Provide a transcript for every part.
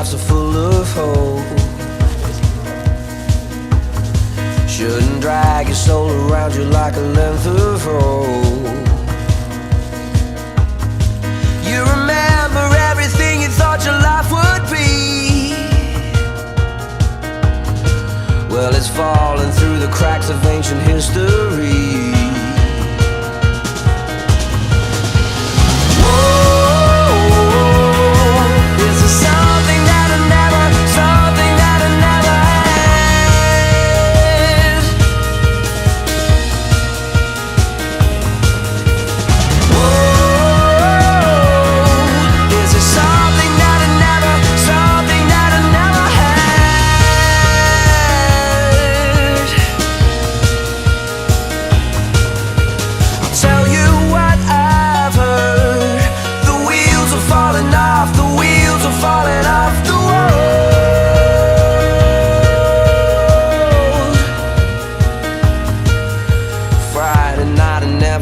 life's so full of hope. Shouldn't drag your soul around you like a length of rope. You remember everything you thought your life would be. Well, it's falling through the cracks of ancient history.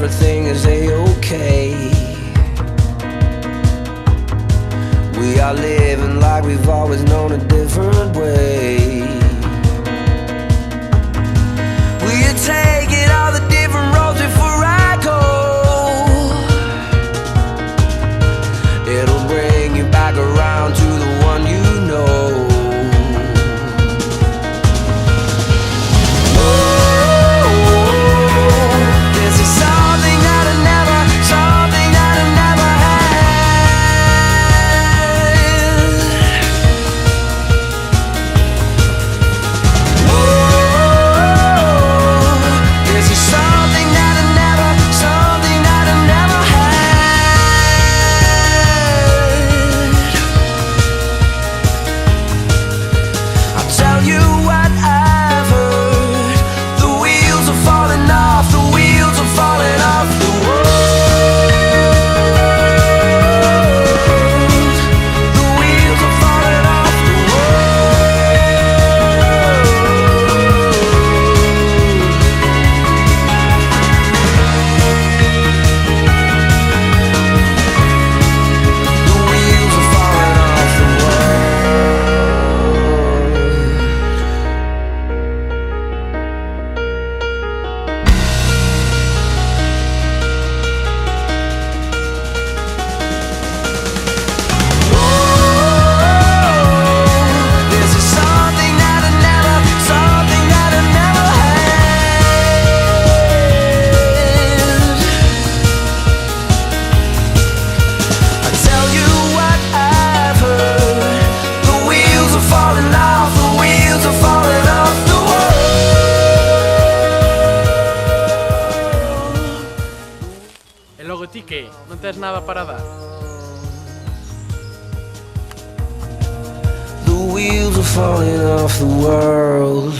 Everything is a-okay. We are living like we've always known a different way. Will you take it all the different roads before I go? It'll bring you back around to the one you know. E logo ti que? Non tes nada para dar? The wheels are falling off the world.